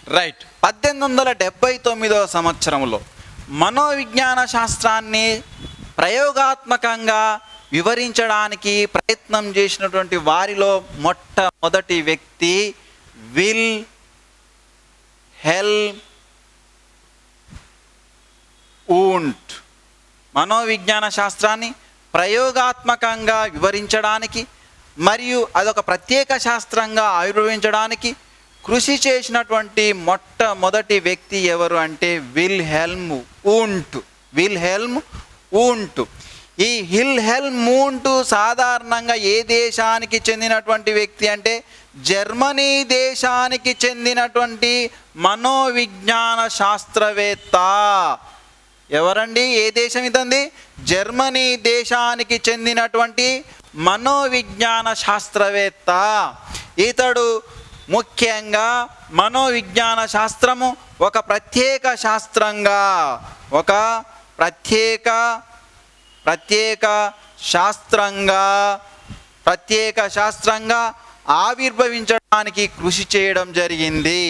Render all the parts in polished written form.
Right. 1879 సంవత్సరంలో మనోవిజ్ఞాన శాస్త్రాన్ని ప్రయోగాత్మకంగా వివరించడానికి ప్రయత్నం చేసినటువంటి వారిలో మొట్టమొదటి వ్యక్తి విల్ హెల్మ్ ఊంట్. మనోవిజ్ఞాన శాస్త్రాన్ని ప్రయోగాత్మకంగా వివరించడానికి మరియు అదొక ప్రత్యేక శాస్త్రంగా ఆవిర్భవించడానికి కృషి చేసినటువంటి మొట్టమొదటి వ్యక్తి ఎవరు అంటే విల్హెల్మ్ ఊంట్. Wilhelm Wundt. ఈ విల్హెల్మ్ ఊంట్ సాధారణంగా ఏ దేశానికి చెందినటువంటి వ్యక్తి అంటే జర్మనీ దేశానికి చెందినటువంటి మనోవిజ్ఞాన శాస్త్రవేత్త. ఎవరండి? ఏ దేశం ఇదండి? జర్మనీ దేశానికి చెందినటువంటి మనోవిజ్ఞాన శాస్త్రవేత్త. ఇతడు ముఖ్యంగా మనోవిజ్ఞాన శాస్త్రము ఒక ప్రత్యేక శాస్త్రంగా ప్రత్యేక శాస్త్రంగా ఆవిర్భవించడానికి కృషి చేయడం జరిగింది.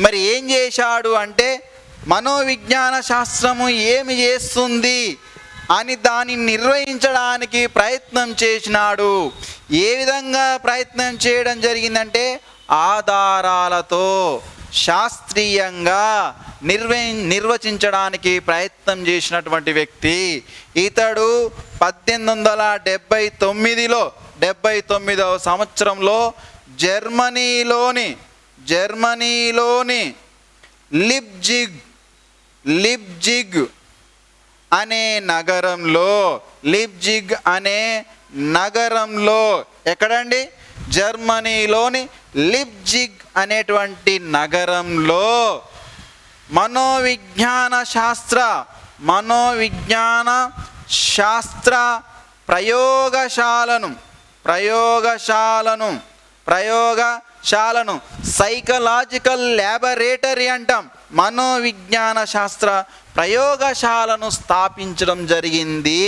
మరి ఏం చేశాడు అంటే మనోవిజ్ఞాన శాస్త్రము ఏమి చేస్తుంది అని దాన్ని నిర్వహించడానికి ప్రయత్నం చేసినాడు. ఏ విధంగా ప్రయత్నం చేయడం జరిగిందంటే ఆధారాలతో శాస్త్రీయంగా నిర్వచించడానికి ప్రయత్నం చేసినటువంటి వ్యక్తి ఇతడు. 1879 సంవత్సరంలో జర్మనీలోని లిప్జిగ్ అనే నగరంలో ఎక్కడండి? జర్మనీలోని లిప్జిగ్ అనేటువంటి నగరంలో మనోవిజ్ఞాన శాస్త్ర ప్రయోగశాలను సైకలాజికల్ ల్యాబొరేటరీ అంటాం. మనోవిజ్ఞాన శాస్త్ర ప్రయోగశాలను స్థాపించడం జరిగింది.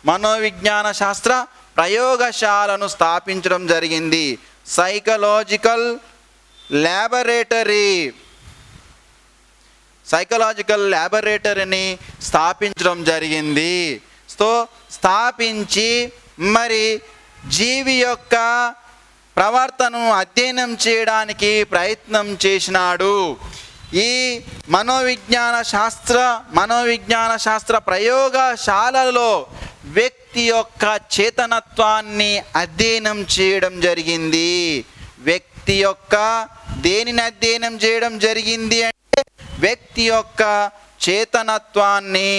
మనోవిజ్ఞాన శాస్త్ర ప్రయోగశాలను స్థాపించడం జరిగింది. సైకలాజికల్ ల్యాబొరేటరీని స్థాపించడం జరిగింది. స్థాపించి మరి జీవి యొక్క ప్రవర్తనను అధ్యయనం చేయడానికి ప్రయత్నం చేసినాడు. ఈ మనోవిజ్ఞాన శాస్త్ర ప్రయోగశాలలో వ్యక్తి యొక్క చేతనత్వాన్ని అధ్యయనం చేయడం జరిగింది. వ్యక్తి యొక్క దేనిని అధ్యయనం చేయడం జరిగింది అంటే వ్యక్తి యొక్క చేతనత్వాన్ని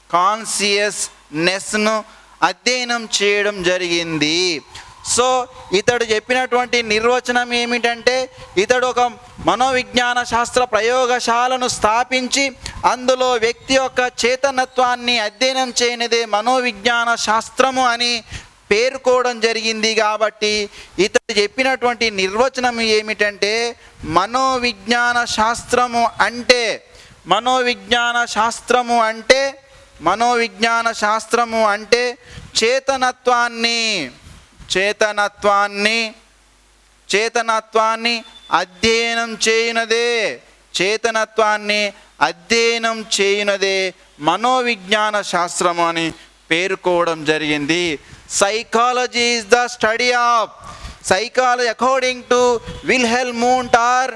కాన్షియస్నెస్ను అధ్యయనం చేయడం జరిగింది. సో ఇతడు చెప్పినటువంటి నిర్వచనం ఏమిటంటే ఇతడు ఒక మనోవిజ్ఞాన శాస్త్ర ప్రయోగశాలను స్థాపించి అందులో వ్యక్తి యొక్క చేతనత్వాన్ని అధ్యయనం చేయనిదే మనోవిజ్ఞాన శాస్త్రము అని పేర్కోవడం జరిగింది. కాబట్టి ఇతడు చెప్పినటువంటి నిర్వచనం ఏమిటంటే మనోవిజ్ఞాన శాస్త్రము అంటే చేతనత్వాన్ని అధ్యయనం చేయునదే మనోవిజ్ఞాన శాస్త్రము అని పేర్కోవడం జరిగింది. Psychology is the study of psychology according to Wilhelm Wundt or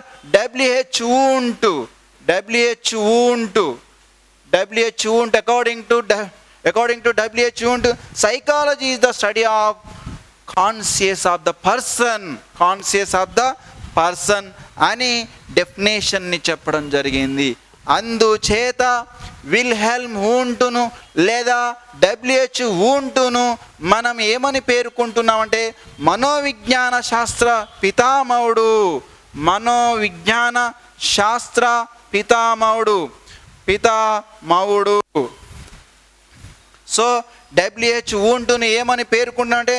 W.H. Wundt according to W.H. Wundt, psychology is the study of conscious of the person అని డెఫినేషన్ని చెప్పడం జరిగింది. అందుచేత విల్హెల్మ్ ఊంట్ను లేదా W.H. Wundtను మనం ఏమని పేర్కొంటున్నామంటే మనోవిజ్ఞాన శాస్త్ర పితామహుడు. So W.H. Wundtను ఏమని పేర్కొన్నామంటే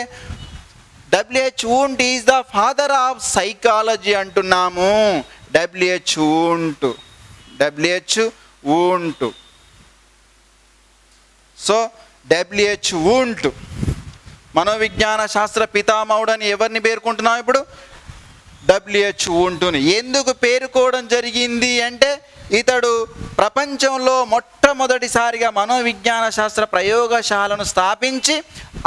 W.H. Wundt is the father of psychology అంటున్నాము. W.H. Wundt. So W.H. Wundt మనోవిజ్ఞాన శాస్త్ర పితామహుడు అని ఎవరిని పేర్కొంటున్నాం ఇప్పుడు? డబ్ల్యూహెచ్ వుంటుని. ఎందుకు పేర్కోవడం జరిగింది అంటే ఇతడు ప్రపంచంలో మొట్టమొదటిసారిగా మనోవిజ్ఞాన శాస్త్ర ప్రయోగశాలను స్థాపించి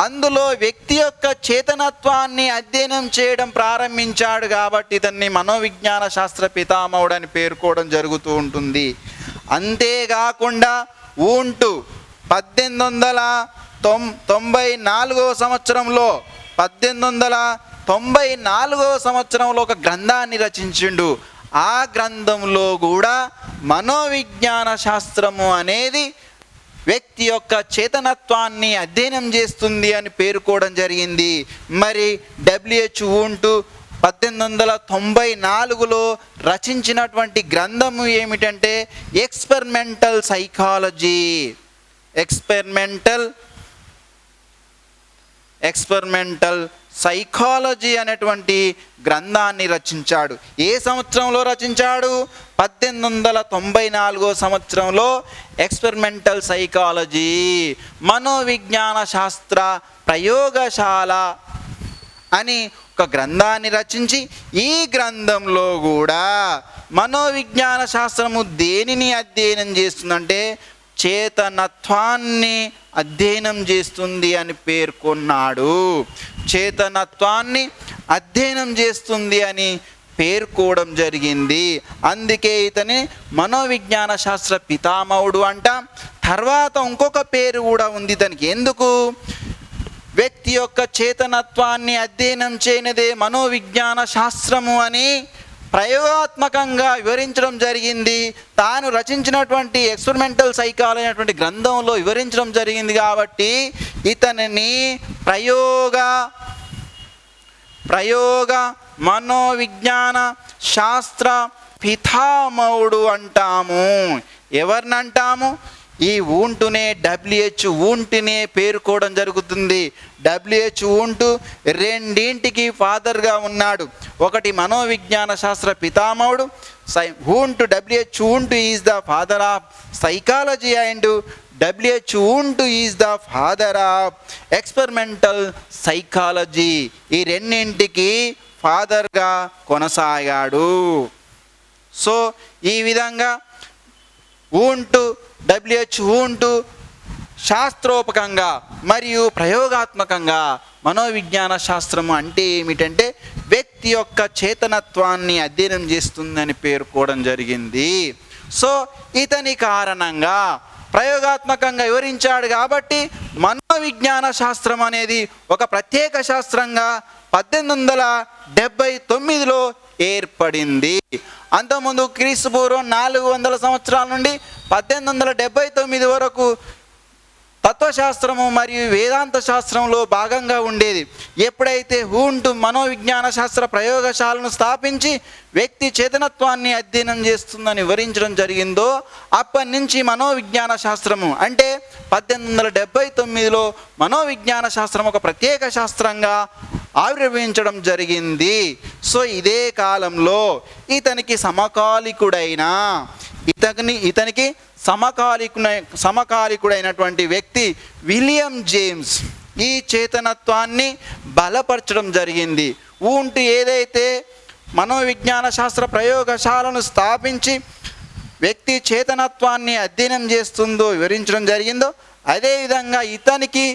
అందులో వ్యక్తి యొక్క చేతనత్వాన్ని అధ్యయనం చేయడం ప్రారంభించాడు కాబట్టి ఇతన్ని మనోవిజ్ఞాన శాస్త్ర పితామహుడు అని పేర్కోవడం జరుగుతూ ఉంటుంది. అంతేకాకుండా వుంటు 1894 సంవత్సరంలో 1894 సంవత్సరంలో ఒక గ్రంథాన్ని రచించిండు. ఆ గ్రంథంలో కూడా మనోవిజ్ఞాన శాస్త్రము అనేది వ్యక్తి యొక్క చేతనత్వాన్ని అధ్యయనం చేస్తుంది అని పేర్కోవడం జరిగింది. మరి డబ్ల్యూహెచ్ వుంటు 1894లో రచించినటువంటి గ్రంథము ఏమిటంటే ఎక్స్పెరిమెంటల్ సైకాలజీ. ఎక్స్పెరిమెంటల్ సైకాలజీ అనేటువంటి గ్రంథాన్ని రచించాడు. ఏ సంవత్సరంలో రచించాడు? 1894 సంవత్సరంలో ఎక్స్పెరిమెంటల్ సైకాలజీ, మనోవిజ్ఞాన శాస్త్ర ప్రయోగశాల అని ఒక గ్రంథాన్ని రచించి ఈ గ్రంథంలో కూడా మనోవిజ్ఞాన శాస్త్రము దేనిని అధ్యయనం చేస్తుందంటే చేతనత్వాన్ని అధ్యయనం చేస్తుంది అని పేర్కొన్నాడు. చేతనత్వాన్ని అధ్యయనం చేస్తుంది అని పేర్కోవడం జరిగింది. అందుకే ఇతని మనోవిజ్ఞాన శాస్త్ర పితామహుడు అంట. తర్వాత ఇంకొక పేరు కూడా ఉంది ఇతనికి. ఎందుకు? వ్యక్తి యొక్క చేతనత్వాన్ని అధ్యయనం చేయనిదే మనోవిజ్ఞాన శాస్త్రము అని ప్రయోగాత్మకంగా వివరించడం జరిగింది. తాను రచించినటువంటి ఎక్స్పెరిమెంటల్ సైకాలజీ అనేటువంటి గ్రంథంలో వివరించడం జరిగింది కాబట్టి ఇతనిని ప్రయోగ మనోవిజ్ఞాన శాస్త్ర పితామహుడు అంటాము. ఎవరినంటాము? ఈ వుంటునే డబ్ల్యూహెచ్ వుంటునే పేర్కోవడం జరుగుతుంది. డబ్ల్యూహెచ్ వుంటు రెండింటికి ఫాదర్గా ఉన్నాడు. ఒకటి మనోవిజ్ఞాన శాస్త్ర పితామహుడు W H Wundt is the father of psychology and W H Wundt is the father of experimental psychology. ఈ రెండింటికి ఫాదర్గా కొనసాగాడు. సో ఈ విధంగా డబ్ల్యూహెచ్ వుంటు శాస్త్రోపకంగా మరియు ప్రయోగాత్మకంగా మనోవిజ్ఞాన శాస్త్రము అంటే ఏమిటంటే వ్యక్తి యొక్క చేతనత్వాన్ని అధ్యయనం చేస్తుందని పేర్కోవడం జరిగింది. సో ఇతని కారణంగా ప్రయోగాత్మకంగా వివరించాడు కాబట్టి మనోవిజ్ఞాన శాస్త్రం అనేది ఒక ప్రత్యేక శాస్త్రంగా 1879లో ఏర్పడింది. అంతకుముందు క్రీస్తు పూర్వం 400 సంవత్సరాల నుండి 1879 వరకు తత్వశాస్త్రము మరియు వేదాంత శాస్త్రంలో భాగంగా ఉండేది. ఎప్పుడైతే వుంటు మనోవిజ్ఞాన శాస్త్ర ప్రయోగశాలను స్థాపించి వ్యక్తి చేతనత్వాన్ని అధ్యయనం చేస్తుందని వివరించడం జరిగిందో అప్పటి నుంచి మనోవిజ్ఞాన శాస్త్రము అంటే 1879లో మనోవిజ్ఞాన శాస్త్రం ఒక ప్రత్యేక శాస్త్రంగా ఆవిర్భవించడం జరిగింది. సో ఇదే కాలంలో ఇతనికి సమకాలికుడైనటువంటి వ్యక్తి విలియం జేమ్స్ ఈ చేతనత్వాన్ని బలపరచడం జరిగింది. వుంటు ఏదైతే మనోవిజ్ఞాన శాస్త్ర ప్రయోగశాలను స్థాపించి వ్యక్తి చేతనత్వాన్ని అధ్యయనం చేస్తుందో వివరించడం జరిగిందో అదేవిధంగా ఇతనికి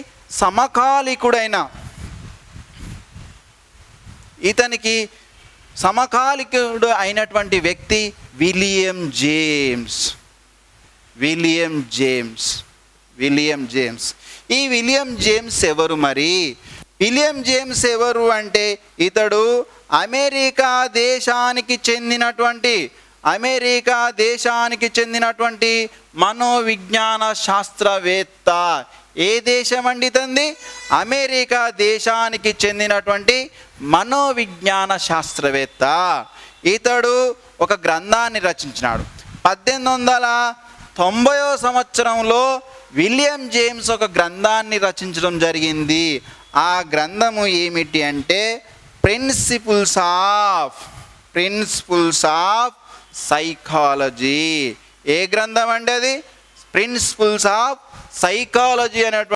సమకాలికుడు అయినటువంటి వ్యక్తి విలియం జేమ్స్. ఈ విలియం జేమ్స్ ఎవరు మరి? విలియం జేమ్స్ ఎవరు అంటే ఇతడు అమెరికా దేశానికి చెందినటువంటి మనోవిజ్ఞాన శాస్త్రవేత్త. ఏ దేశం అండి ఇతంది? అమెరికా దేశానికి చెందినటువంటి మనోవిజ్ఞాన శాస్త్రవేత్త. ఇతడు ఒక గ్రంథాన్ని రచించినాడు. 1890 సంవత్సరంలో విలియం జేమ్స్ ఒక గ్రంథాన్ని రచించడం జరిగింది. ఆ గ్రంథము ఏమిటి అంటే ప్రిన్సిపుల్స్ ఆఫ్ సైకాలజీ. ఏ గ్రంథం అంటే అది? ప్రిన్సిపుల్స్ ఆఫ్ సైకాలజీ అనేటువంటి